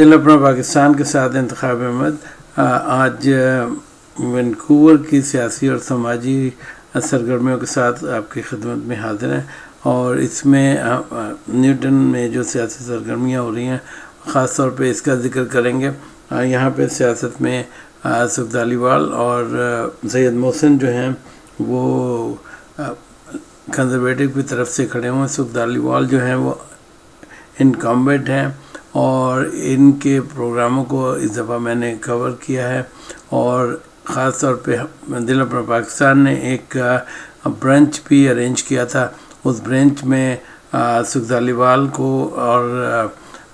दिल अपना पाकिस्तान के साथ इंतखाब अहमद आज वैंकूवर की सियासी और समाजी सरगर्मियों के साथ आपकी खिदमत में हाजिर हैं और इसमें न्यूटन में जो सियासी सरगर्मियाँ हो रही हैं ख़ास तौर पे इसका जिक्र करेंगे। यहाँ पे सियासत में सेप्ट धालीवाल और सैयद मोहसिन जो हैं वो कंजर्वेटिव की तरफ से खड़े हुए हैं। सेप्ट धालीवाल जो हैं वो इनकम्बेंट हैं और इनके प्रोग्रामों को इस दफ़ा मैंने कवर किया है और ख़ास तौर पे दिल अपना पाकिस्तान ने एक ब्रंच भी अरेंज किया था। उस ब्रंच में सेप्ट धालीवाल को और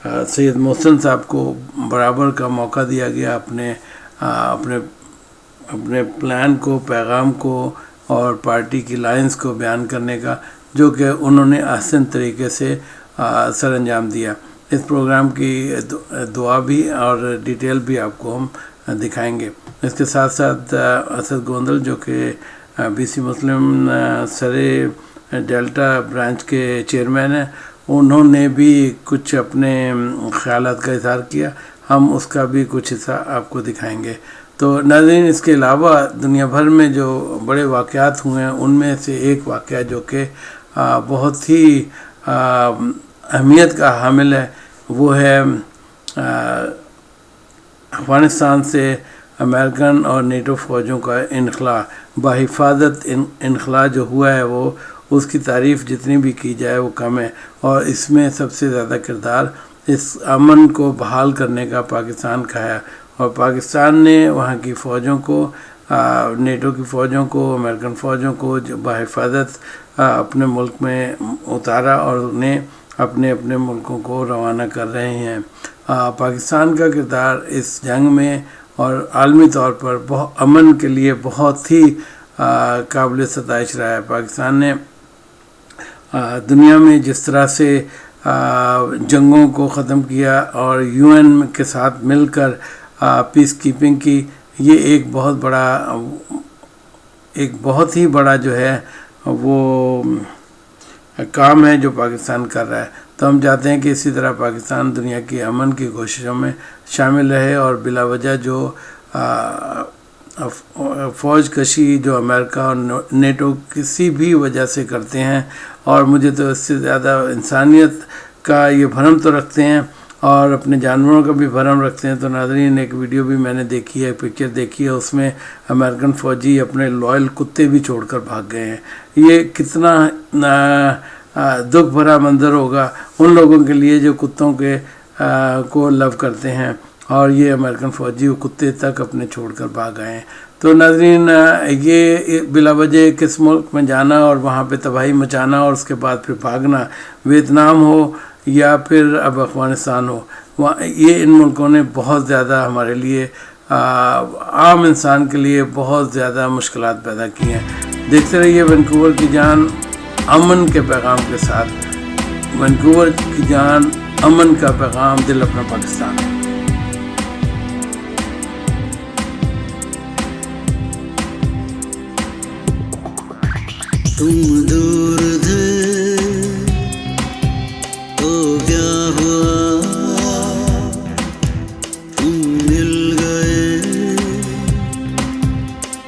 सैयद मोहसिन साहब को बराबर का मौका दिया गया अपने अपने प्लान को, पैगाम को और पार्टी की लाइंस को बयान करने का, जो कि उन्होंने आसान तरीके से सर अंजाम दिया। इस प्रोग्राम की दुआ भी और डिटेल भी आपको हम दिखाएंगे। इसके साथ साथ असद गोंदल जो कि बीसी मुस्लिम सरे डेल्टा ब्रांच के चेयरमैन हैं, उन्होंने भी कुछ अपने ख्यालात का इज़हार किया। हम उसका भी कुछ हिस्सा आपको दिखाएंगे। तो नाज़रीन, इसके अलावा दुनिया भर में जो बड़े वाक़यात हुए हैं उनमें से एक वाक़या जो कि बहुत ही अहमियत का हामिल है वो है अफ़गानिस्तान से अमेरिकन और नेटो फ़ौजों का इनखला, बाहिफाजत इनखला जो हुआ है वो उसकी तारीफ़ जितनी भी की जाए वो कम है। और इसमें सबसे ज़्यादा किरदार इस अमन को बहाल करने का पाकिस्तान का है और पाकिस्तान ने वहाँ की फ़ौजों को, नेटो की फ़ौजों को, अमेरिकन फ़ौजों को जो बाहिफाजत अपने मुल्क में उतारा और उन्हें अपने अपने मुल्कों को रवाना कर रहे हैं। पाकिस्तान का किरदार इस जंग में और आलमी तौर पर अमन के लिए बहुत ही काबिल सताइश रहा है। पाकिस्तान ने दुनिया में जिस तरह से जंगों को ख़त्म किया और यूएन के साथ मिलकर पीस कीपिंग की, ये एक बहुत ही बड़ा जो है वो काम है जो पाकिस्तान कर रहा है। तो हम चाहते हैं कि इसी तरह पाकिस्तान दुनिया की अमन की कोशिशों में शामिल रहे और बिला वजह जो फ़ौज कशी जो अमेरिका और नेटो किसी भी वजह से करते हैं, और मुझे तो इससे ज़्यादा इंसानियत का ये भरम तो रखते हैं और अपने जानवरों का भी भरम रखते हैं। तो नाज़रीन, एक वीडियो भी मैंने देखी है, पिक्चर देखी है, उसमें अमेरिकन फ़ौजी अपने लॉयल कुत्ते भी छोड़कर भाग गए हैं। ये कितना दुख भरा मंज़र होगा उन लोगों के लिए जो कुत्तों के को लव करते हैं, और ये अमेरिकन फ़ौजी कुत्ते तक अपने छोड़कर भाग गए हैं। तो नाज़रीन, ये बिला वजह किस मुल्क में जाना और वहाँ पे तबाही मचाना और उसके बाद फिर भागना, वियतनाम हो या फिर अब अफ़गानिस्तान हो, वहाँ ये इन मुल्कों ने बहुत ज़्यादा हमारे लिए आम इंसान के लिए बहुत ज़्यादा मुश्किलात पैदा की हैं। देखते रहिए वैंकूवर की जान अमन के पैगाम के साथ। वैंकूवर की जान अमन का पैगाम, दिल अपना पाकिस्तान। तुम दूर थे तो क्या हुआ, तुम मिल गए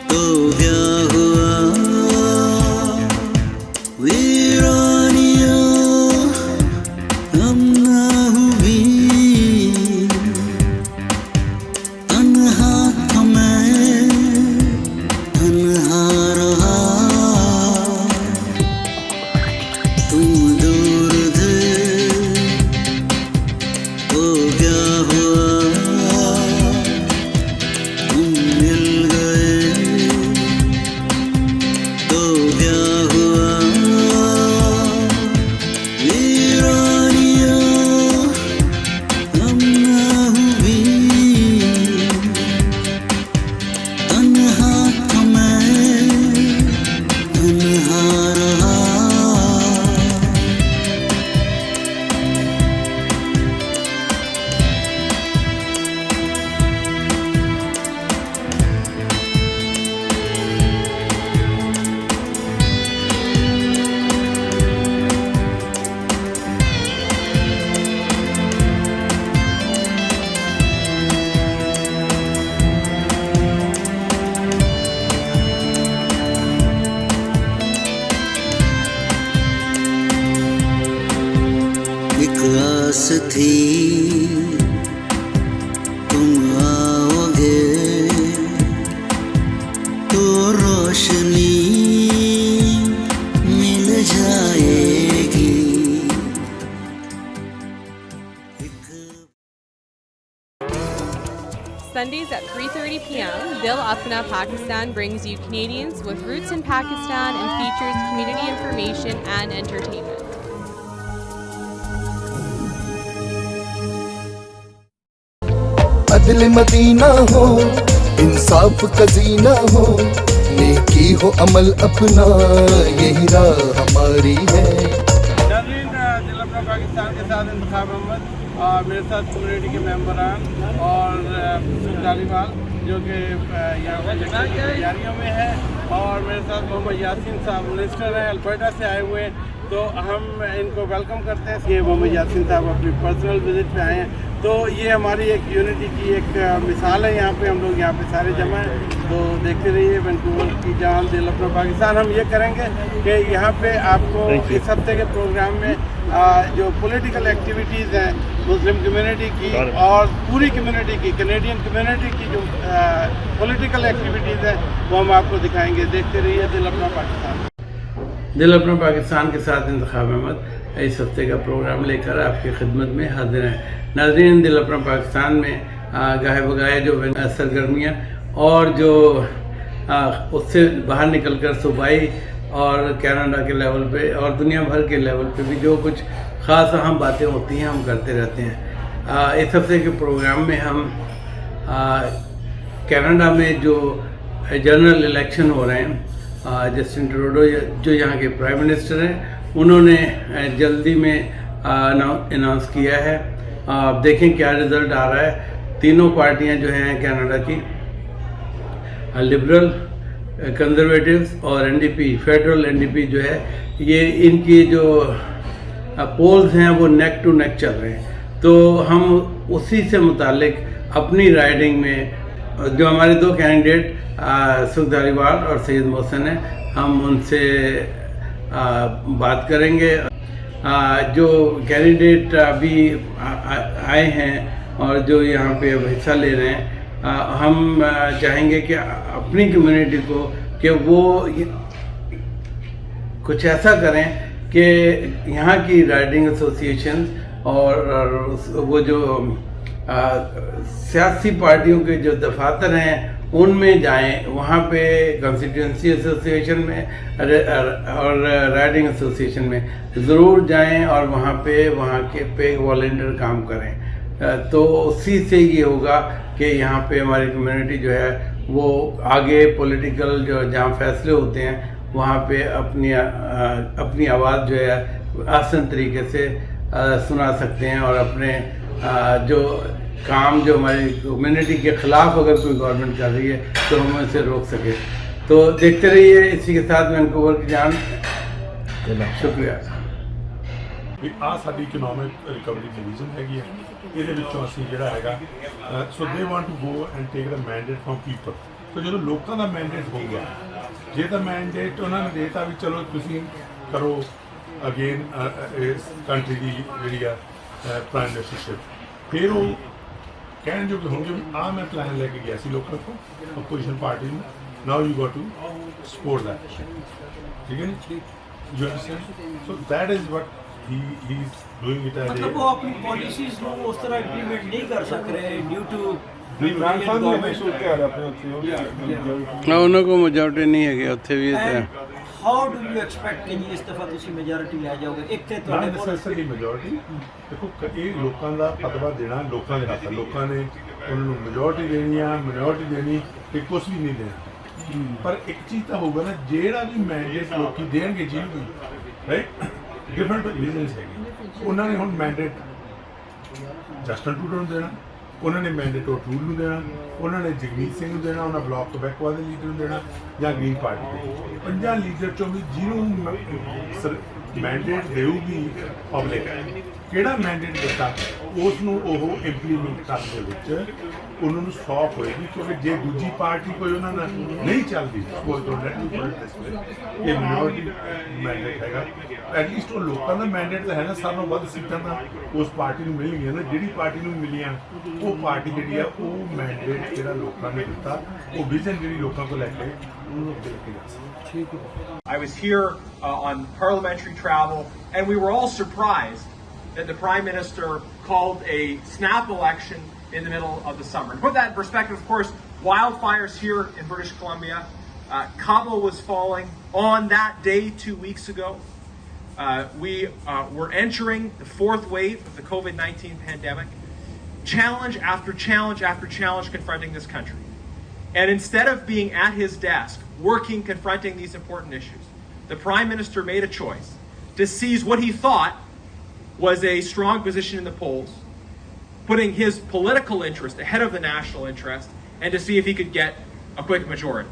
तो क्या हुआ, वीरानियां हम ना हुई, तन्हा था मैं, तन्हा रहा, भी तुम आओगे तो रोशनी मिल जाएगी। Sundays at 3:30 p.m., Dil Apna Pakistan brings you Canadians with roots in Pakistan and features community information and entertainment. अदल मदीना हो, इंसाफ का जीना हो, नेकी हो अमल अपना, यही राह हमारी है। नाज़रीन, दिल अपना पाकिस्तान के साथ इंतखाब अहमद और मेरे साथ कम्युनिटी के मेंबरान और तालिबान जो कि यहाँ पर तैयारियों में है, और मेरे साथ मोहम्मद यासीन साहब मिनिस्टर हैं, अल्बर्टा से आए हुए हैं। तो हम इनको वेलकम करते हैं कि मोहम्मद यासीन साहब अपनी पर्सनल विजिट पे आए हैं। तो ये हमारी एक यूनिटी की एक मिसाल है। यहाँ पे हम लोग यहाँ पे सारे जमा हैं। तो देखते रहिए वैंकूवर की जान दिल अपना पाकिस्तान। हम ये करेंगे कि यहाँ पे आपको इस हफ्ते के प्रोग्राम में जो पॉलिटिकल एक्टिविटीज़ हैं मुस्लिम कम्युनिटी की और पूरी कम्युनिटी की, कैनेडियन कम्युनिटी की जो पॉलिटिकल एक्टिविटीज़ हैं वो हम आपको दिखाएंगे। देखते रहिए दिल अपना पाकिस्तान। दिल अपना पाकिस्तान के साथ इंतखाब अहमद इस हफ्ते का प्रोग्राम लेकर आपकी खिदमत में हाजिर हैं। नाज़रीन, दिल अपना पाकिस्तान में गाहे बगाए जो सरगर्मियाँ और जो उससे बाहर निकलकर सूबाई और कनाडा के लेवल पे और दुनिया भर के लेवल पे भी जो कुछ ख़ास अहम बातें होती हैं हम करते रहते हैं। इस हफ्ते के प्रोग्राम में हम कनाडा में जो जनरल इलेक्शन हो रहे हैं, जस्टिन ट्रूडो जो यहाँ के प्राइम मिनिस्टर हैं, उन्होंने जल्दी में अनाउंस किया है। आप देखें क्या रिज़ल्ट आ रहा है। तीनों पार्टियां जो हैं कनाडा की, लिबरल, कंजर्वेटिव्स और एनडीपी, फेडरल एनडीपी जो है, ये इनकी जो पोल्स हैं वो नेक टू नेक चल रहे हैं। तो हम उसी से मुतालिक अपनी राइडिंग में जो हमारे दो कैंडिडेट सुखधारीवाल और सैयद मोहसिन हैं, हम उनसे बात करेंगे। जो कैंडिडेट अभी आए हैं और जो यहाँ पे अब हिस्सा ले रहे हैं, हम चाहेंगे कि अपनी कम्युनिटी को कि वो कुछ ऐसा करें कि यहाँ की राइडिंग एसोसिएशन और वो जो सियासी पार्टियों के जो दफातर हैं उनमें जाएं, वहाँ पे कॉन्स्टिट्यूंसी एसोसिएशन में और राइडिंग एसोसिएशन में ज़रूर जाएं और वहाँ पे वॉलंटियर काम करें। तो उसी से ये होगा कि यहाँ पे हमारी कम्युनिटी जो है वो आगे पॉलिटिकल जो जहाँ फैसले होते हैं वहाँ पे अपनी आवाज़ जो है आसान तरीके से सुना सकते हैं और अपने जो काम जो हमारी कम्युनिटी के ख़िलाफ़ अगर कोई गवर्नमेंट कर रही है तो हम इसे रोक सके। तो देखते रहिए। इसी के साथ वैंकूवर की जान, शुक्रिया। आ साडी इकोनॉमिक रिकवरी डिवीजन हैगी है, ਇਹਦੇ ਵਿੱਚੋਂ ਅਸੀਂ ਜਿਹੜਾ ਹੈਗਾ so they want to go and take the mandate from people. So ਜਦੋਂ ਲੋਕਾਂ ਦਾ ਮੈਂਡੇਟ ਹੋਊਗਾ, ਜੇ ਤਾਂ ਮੈਂਡੇਟ ਉਹਨਾਂ ਨੇ ਦੇਤਾ ਵੀ ਚਲੋ ਤੁਸੀਂ ਕਰੋ ਅਗੇਨ ਇਸ ਕੰਟਰੀ ਦੀ ਜਿਹੜੀ ਆ ਪ੍ਰਾਈਮ ਮਿਨਿਸਟਰਸ਼ਿਪ, ਫਿਰ ਉਹ ਕਹਿਣ ਜੋ ਕਿ ਹੋਣਗੇ ਵੀ ਆਹ ਮੈਂ ਪਲਾਨ ਲੈ ਕੇ ਗਿਆ ਸੀ ਲੋਕਾਂ ਕੋਲ ਅਪੋਜੀਸ਼ਨ ਪਾਰਟੀ ਨੂੰ, now you got to support that. ਠੀਕ ਹੈ ਨੀ, you understand? So that is what he is doing it as मतलब वो अपनी पॉलिसीज को उस तरह इम्प्लीमेंट नहीं कर सक रहे ड्यू टू ਉਹਨਾਂ ਕੋ ਮੈਜੋਰਟੀ ਨਹੀਂ ਹੈਗੀ ਉੱਥੇ ਵੀ। हाउ डू यू एक्सपेक्ट कि इस दफा ਤੁਸੀਂ ਮੈਜੋਰਟੀ ਲੈ ਜਾਓਗੇ? ਇੱਕ ਤੇ ਤੁਹਾਡੇ ਕੋਲ ਨੈਸੈਸਰੀ ਮੈਜੋਰਟੀ, ਦੇਖੋ ਇਹ ਲੋਕਾਂ ਦਾ ਫਤਵਾ ਦੇਣਾ ਲੋਕਾਂ ਦੇ ਹੱਥ, ਲੋਕਾਂ ਨੇ ਉਹਨਾਂ ਨੂੰ ਮੈਜੋਰਟੀ ਦੇਣੀ ਆ, ਮਿਨੋਰਟੀ ਦੇਣੀ ਤੇ ਕੁਝ ਵੀ ਨਹੀਂ ਦੇਣਾ। ਪਰ ਇੱਕ ਚੀਜ਼ ਤਾਂ ਹੋਊਗਾ ਨਾ, ਜਿਹੜਾ ਵੀ ਮੈਂਡੇਟ ਲੋਕੀ ਦੇਣਗੇ ਜਿਹਨੂੰ ਵੀ, ਰਾਈਟ, ਡਿਫਰੈਂਟ ਰੀਜ਼ਨਸ ਹੈਗੇ। ਉਹਨਾਂ ਨੇ ਹੁਣ ਮੈਂਡੇਟ ਜਸਟਨ ਟਰੂਡੋ ਨੂੰ ਦੇਣਾ, ਉਹਨਾਂ ਨੇ ਮੈਂਡੇਟ ਟਰੂਡੋ ਨੂੰ ਦੇਣਾ, ਉਹਨਾਂ ਨੇ ਜਗਮੀਤ ਸਿੰਘ ਨੂੰ ਦੇਣਾ, ਉਹਨਾਂ ਬਲਾਕ ਟੋਬੈਕੋ ਦੇ ਲੀਡਰ ਨੂੰ ਦੇਣਾ ਜਾਂ ਗ੍ਰੀਨ ਪਾਰਟੀ ਦੇ। ਪੰਜਾਂ ਲੀਡਰ ਚੋਂ ਵੀ ਜਿਹਨੂੰ ਮੈਂਡੇਟ ਦੇਊਗੀ ਪਬਲਿਕ, ਕਿਹੜਾ ਮੈਂਡੇਟ ਦਿੱਤਾ ਉਸ ਨੂੰ ਉਹ ਇੰਪਲੀਮੈਂਟ ਕਰਨ ਦੇ ਵਿੱਚ ਉਹਨਾਂ ਨੂੰ ਸੌਖ ਹੋਏਗੀ, ਕਿਉਂਕਿ ਜੇ ਦੂਜੀ ਪਾਰਟੀ ਕੋਈ ਉਹਨਾਂ ਨਾਲ ਨਹੀਂ ਚੱਲਦੀ, suppose don't let me put it this way, ਇਹ ਮਿਨੋਰਿਟੀ ਮੈਂਡੇਟ ਹੈਗਾ, ਐਟਲੀਸਟ ਉਹ ਲੋਕਾਂ ਦਾ ਮੈਂਡੇਟ ਤਾਂ ਹੈ ਨਾ, ਸਾਰਿਆਂ ਨਾਲੋਂ ਵੱਧ ਸੀਟਾਂ ਤਾਂ ਉਸ ਪਾਰਟੀ ਨੂੰ ਮਿਲਣਗੀਆਂ ਨਾ, ਜਿਹੜੀ ਪਾਰਟੀ ਨੂੰ ਮਿਲੀਆਂ ਉਹ ਪਾਰਟੀ ਜਿਹੜੀ ਆ ਉਹ ਮੈਂਡੇਟ ਜਿਹੜਾ ਲੋਕਾਂ ਨੇ ਦਿੱਤਾ, ਉਹ ਵਿਜ਼ਨ ਜਿਹੜੀ ਲੋਕਾਂ ਕੋਲ ਲੈ ਕੇ ਉਹਨੂੰ ਅੱਗੇ ਲੈ ਕੇ ਜਾ ਸਕਦਾ। ਠੀਕ ਹੈ। I was here on parliamentary travel, and we were all surprised that the Prime Minister called a snap election in the middle of the summer. To put that in perspective, of course, wildfires here in British Columbia. Kabul was falling on that day 2 weeks ago. We were entering the fourth wave of the COVID-19 pandemic. Challenge after challenge after challenge confronting this country. And instead of being at his desk, working, confronting these important issues, the Prime Minister made a choice to seize what he thought was a strong position in the polls, putting his political interest ahead of the national interest, and to see if he could get a quick majority.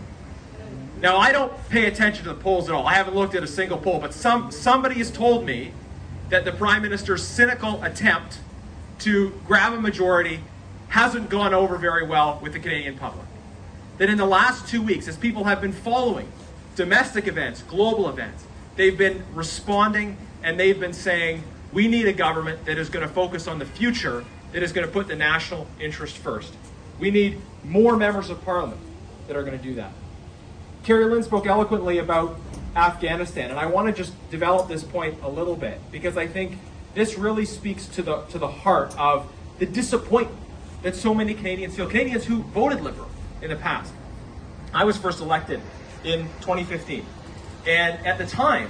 Now, I don't pay attention to the polls at all. I haven't looked at a single poll, but somebody has told me that the Prime Minister's cynical attempt to grab a majority hasn't gone over very well with the Canadian public. That in the last 2 weeks, as people have been following domestic events, global events, they've been responding and they've been saying, we need a government that is going to focus on the future, that is going to put the national interest first. We need more members of parliament that are going to do that. Carrie Lynn spoke eloquently about Afghanistan, and I want to just develop this point a little bit, because I think this really speaks to the heart of the disappointment that so many Canadians feel, Canadians who voted Liberal in the past. I was first elected in 2015, and at the time,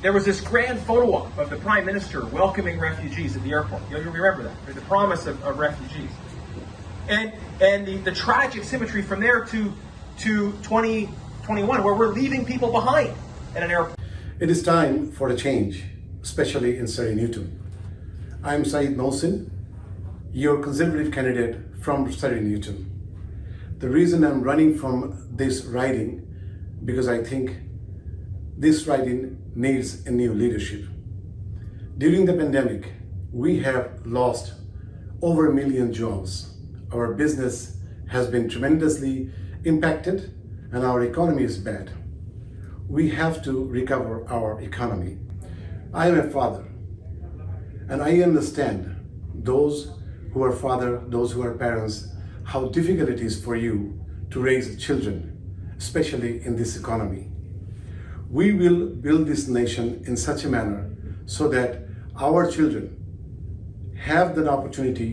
there was this grand photo op of the Prime Minister welcoming refugees at the airport. You remember that, or the promise of refugees. And the tragic symmetry from there to 2021, where we're leaving people behind at an airport. It is time for a change, especially in Surrey Newton. I am Saeed Mohsin, your Conservative candidate from Surrey Newton. The reason I'm running from this riding, because I think this riding needs a new leadership. During the pandemic, we have lost over 1 million jobs. Our business has been tremendously impacted and our economy is bad. We have to recover our economy. I am a father and I understand those who are father, those who are parents, how difficult it is for you to raise children, especially in this economy. We will build this nation in such a manner so that our children have that opportunity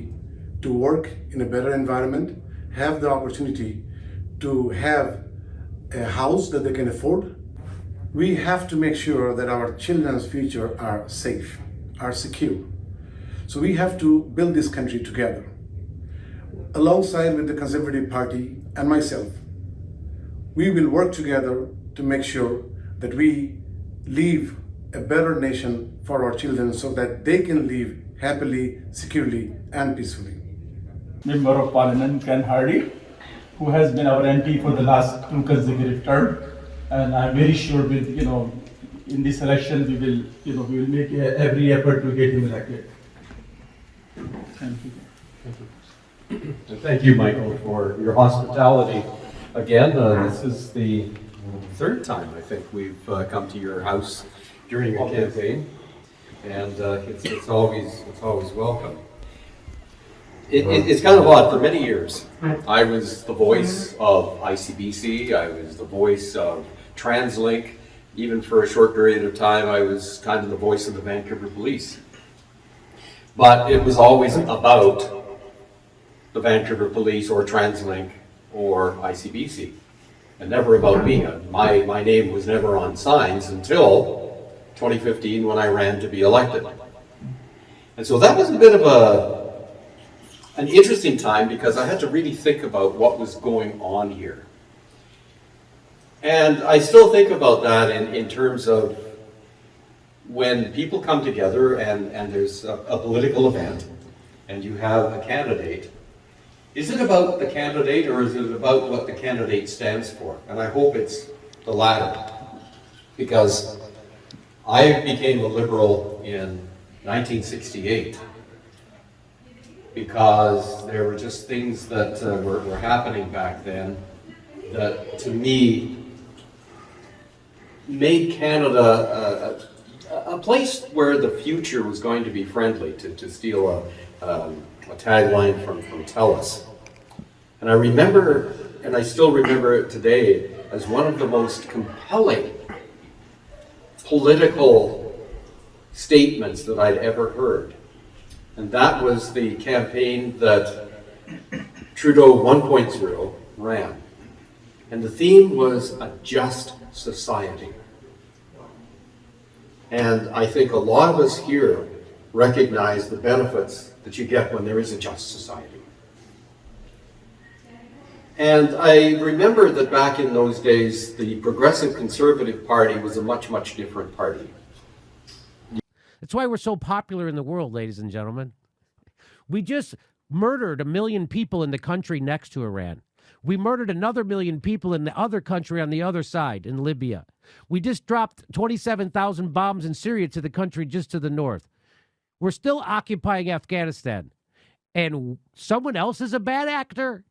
to work in a better environment, have the opportunity to have a house that they can afford. We have to make sure that our children's future are safe, are secure. So we have to build this country together. Alongside with the Conservative Party and myself, we will work together to make sure that we leave a better nation for our children so that they can live happily, securely and peacefully. Member of Parliament Ken Hardy, who has been our MP for the last 2 consecutive terms, and I'm very sure with in this election we will make every effort to get him elected. Thank you. And thank you, Michael, for your hospitality. Again, this is the 3rd time I think we've come to your house during your campaign, and it's always welcome. It's kind of odd. For many years, I was the voice of ICBC. I was the voice of TransLink. Even for a short period of time, I was kind of the voice of the Vancouver Police. But it was always about the Vancouver Police or TransLink or ICBC, and never about me. My name was never on signs until 2015 when I ran to be elected. And so that was a bit of an interesting time, because I had to really think about what was going on here. And I still think about that in terms of when people come together and there's a political event and you have a candidate. Is it about the candidate, or is it about what the candidate stands for? And I hope it's the latter, because I became a Liberal in 1968 because there were just things that were happening back then that, to me, made Canada a place where the future was going to be friendly, to steal a tagline from TELUS. And I remember, and I still remember it today, as one of the most compelling political statements that I'd ever heard. And that was the campaign that Trudeau 1.0 ran. And the theme was a just society. And I think a lot of us here recognize the benefits that you get when there is a just society. And I remember that back in those days, the Progressive Conservative Party was a much, much different party. That's why we're so popular in the world, ladies and gentlemen. We just murdered 1 million people in the country next to Iran. We murdered another 1 million people in the other country on the other side, in Libya. We just dropped 27,000 bombs in Syria to the country just to the north. We're still occupying Afghanistan. And someone else is a bad actor?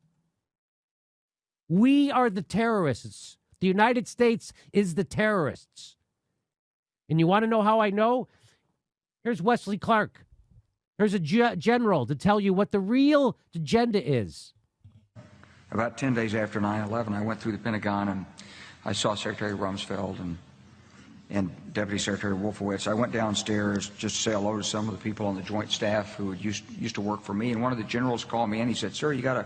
We are the terrorists. The United States is the terrorists. And you want to know how I know? Here's Wesley Clark. Here's a general to tell you what the real agenda is. About 10 days after 9/11, I went through the Pentagon and I saw Secretary Rumsfeld and Deputy Secretary Wolfowitz. I went downstairs just to say hello to some of the people on the joint staff who used to work for me. And one of the generals called me and he said, "Sir, you got to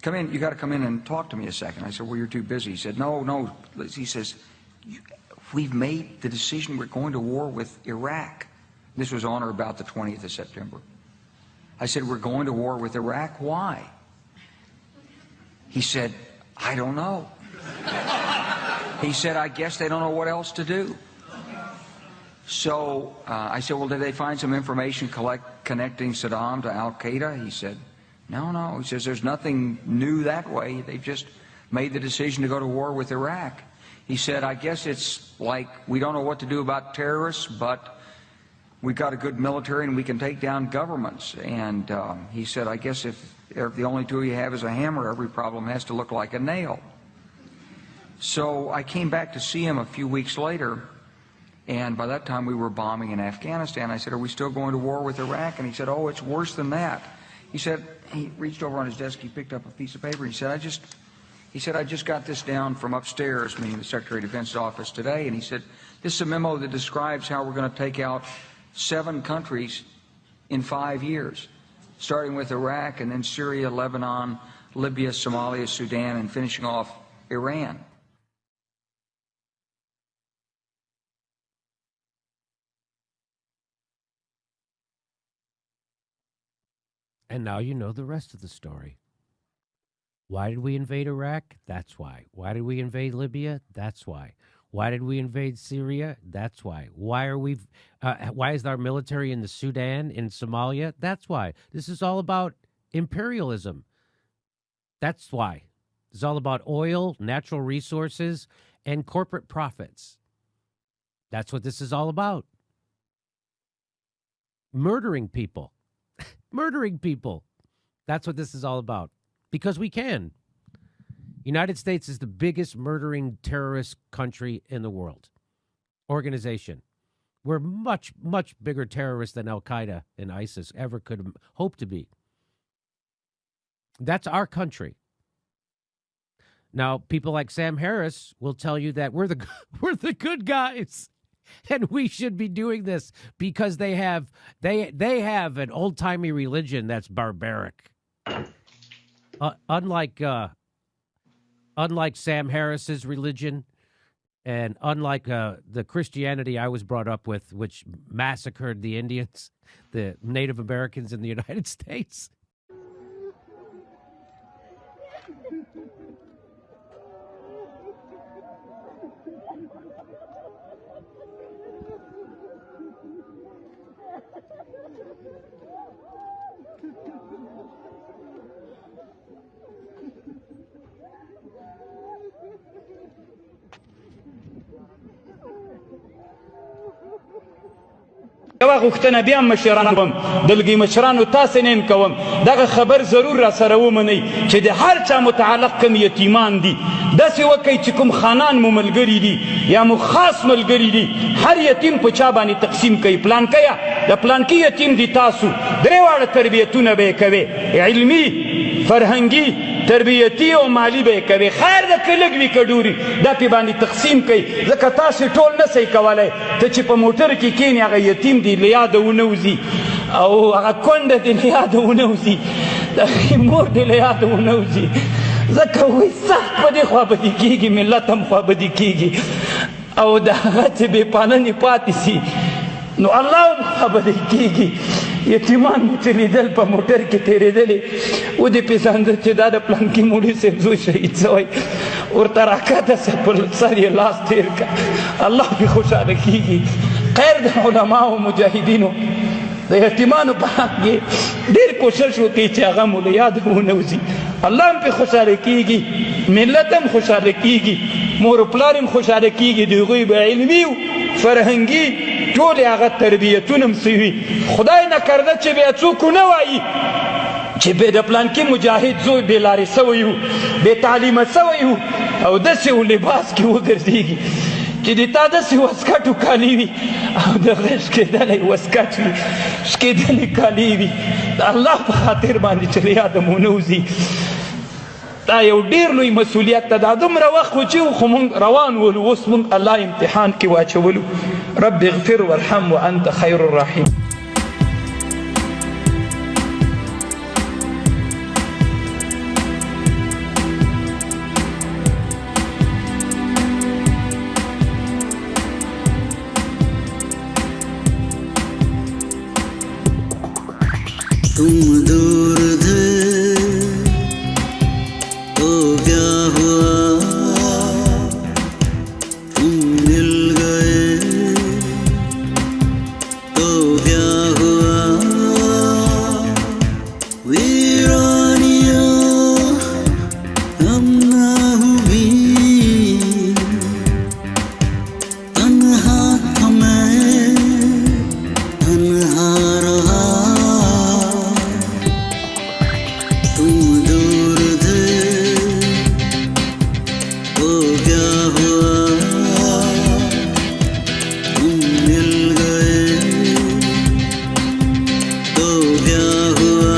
come in. You got to come in and talk to me a second." I said, "Well, you're too busy." He said, No. He says, "We've made the decision. We're going to war with Iraq." This was on or about the 20th of September. I said, "We're going to war with Iraq. Why?" He said, "I don't know." He said, "I guess they don't know what else to do." So I said, "Well, did they find some information connecting Saddam to Al-Qaeda?" He said, No. He says, "There's nothing new that way. They've just made the decision to go to war with Iraq." He said, "I guess it's like we don't know what to do about terrorists, but we've got a good military and we can take down governments." And he said, "I guess if the only tool you have is a hammer, every problem has to look like a nail." So I came back to see him a few weeks later, and by that time we were bombing in Afghanistan. I said, "Are we still going to war with Iraq?" And he said, "Oh, it's worse than that." He said, he reached over on his desk, he picked up a piece of paper, he said, I just got this down from upstairs, meaning the Secretary of Defense's office today, and he said, "This is a memo that describes how we're going to take out 7 countries in 5 years, starting with Iraq and then Syria, Lebanon, Libya, Somalia, Sudan, and finishing off Iran." And now you know the rest of the story. Why did we invade Iraq? That's why. Why did we invade Libya? That's why. Why did we invade Syria? That's why. Why is our military in the Sudan, in Somalia? That's why. This is all about imperialism. That's why. It's all about oil, natural resources, and corporate profits. That's what this is all about. Murdering people. Murdering people. That's what this is all about. Because we can. United States is the biggest murdering terrorist country in the world. Organization. We're much, much bigger terrorists than Al-Qaeda and ISIS ever could hope to be. That's our country. Now, people like Sam Harris will tell you that we're the good guys. And we should be doing this because they have an old-timey religion that's barbaric. Unlike Sam Harris's religion, and unlike the Christianity I was brought up with, which massacred the Indians, the Native Americans in the United States. یوه غوښتنه بیا مشرانو کوم دلګي مشرانو تاسې نه کوم دغه خبر ضرور را سره ومنئ چې د هر چا متعلق کوم یتیمان دي داسې وکئ چې کوم خانان مو ملګري دي یا مو خاص ملګري دي هر یتیم په چا باندې تقسیم کوي پلانکیه د پلانکي یتیم دي تاسو درې واړه تربیتونه به یې کوې علمي فرهنګي تربیتی او مالی به کوي خیر د کلګ وی کډوري دا په باندې تقسیم کوي ځکه تاسو ټول نه صحیح کولای ته چې په موټر کې کینی هغه یتیم دی لیاد ونوزي او هغه کونډه دی لیاد ونوزي دا مور دی لیاد ونوزي ځکه وای سخت په دې خوا بدی کیږي ملت هم خوا بدی کیږي او دا هغه چې بې پالنې پاتې سي نو الله هم خوا بدی کیږي یتیمان مو چې لیدل په موټر کې تېرېدلې ودې پېژانده چې دا د پلانکي مولوي صاحب زوی شهید شوی ورته راکاته سه په سر یې لاس تېر کړه الله پې خوشحاله کېږي خیر د علماو مجاهدینو د یتیمانو په حق کې ډېر کوشش وکړي چې هغه مو له یاده ونوځي الله هم پې خوشحاله کېږي ملت هم خوشحاله کېږي مور و پلار هم خوشحاله کېږي د هغوی به علمي فرهنګي ټول هغه تربیتونه هم سوي خدای نه کرده چې بیا څوک ونه وایي چې بې د پلانکي مجاهد زوی بې لارې سوی و بې تعلیمه سوی و او داسې و لباس کې وګرځېږي چې د تا داسې وسکټو کالي وي او د غیر شکېدلی وسکټ وي شکېدلي کالي وي د الله په خاطر باندې چې له یاده مو نه وځي دا یو ډېر لوی مسؤلیت ده دا دومره وخت و چې خو مونږ روان ولو اوس مونږ الله امتحان کې واچولو رب اغفر وارحم وانت خیر الراحمین तुम दूर थे तो क्या हुआ तुम मिल गए तो क्या हुआ वीरानियां हम ना हुई तन्हा था मैं तन्हा रहा तुम दूर थे तो क्या हुआ तुम मिल गए तो क्या हुआ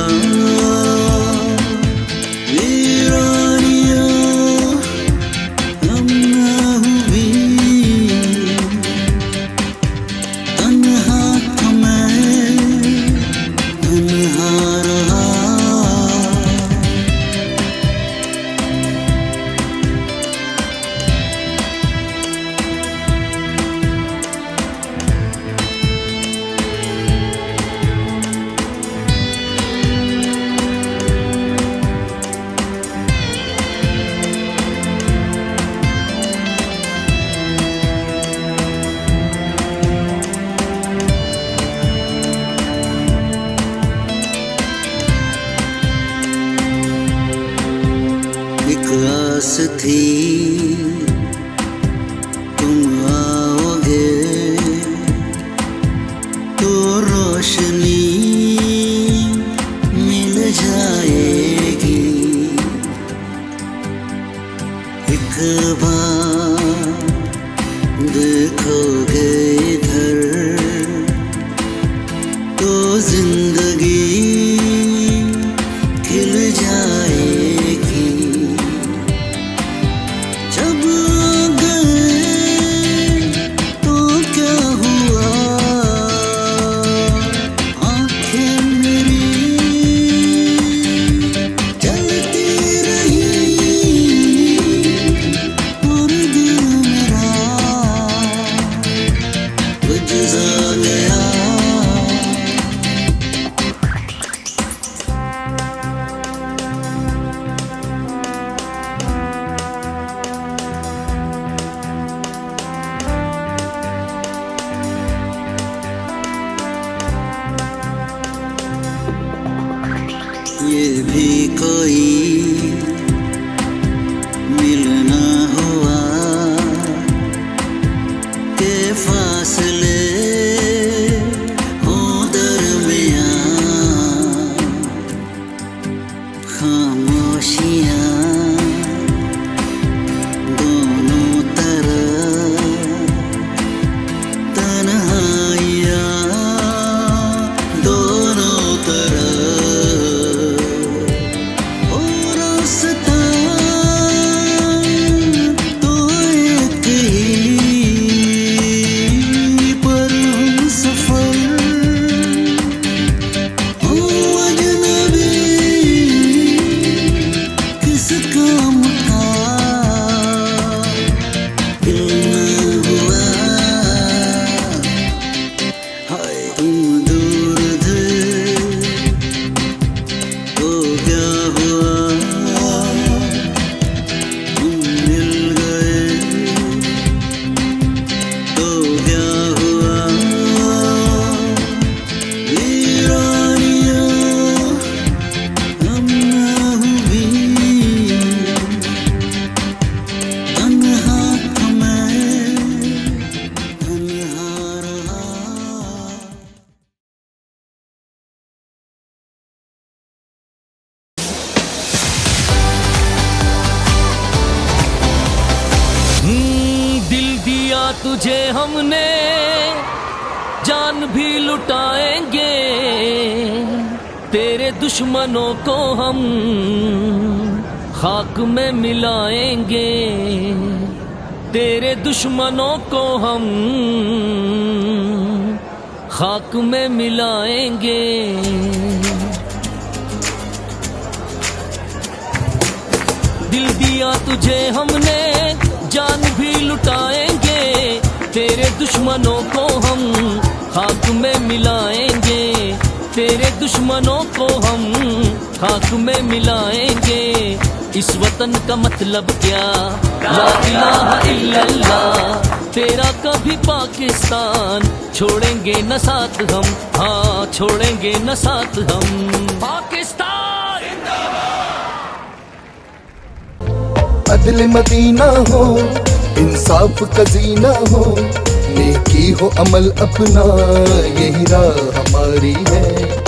वीरानियां हम ना हुई तन्हा था मैं तन्हा रहा एक आस थी तुम आओगे तो रोशनी मिल जाएगी एक बार देखोगे इधर तो जिंदगी खिल जाएगी जब गए तो क्या हुआ आंखें मेरी जलती रही और दिल मेरा बुझ गया ये भी कोई मिलना हुआ के फासले तुझे हमने जान भी लुटाएंगे, तेरे दुश्मनों को हम खाक में मिलाएंगे, तेरे दुश्मनों को हम खाक में मिलाएंगे। दिल दिया तुझे हमने जान भी लुटाएंगे, तेरे दुश्मनों को हम खाक में मिलाएंगे, तेरे दुश्मनों को हम खाक में मिलाएंगे। इस वतन का मतलब क्या, ला इलाहा इल्लल्लाह, तेरा कभी पाकिस्तान छोड़ेंगे न साथ हम, हाँ छोड़ेंगे न साथ हम। पाकिस्तान अदल मदीना हो, इंसाफ का जीना हो, नेकी हो अमल अपना, यही राह हमारी है।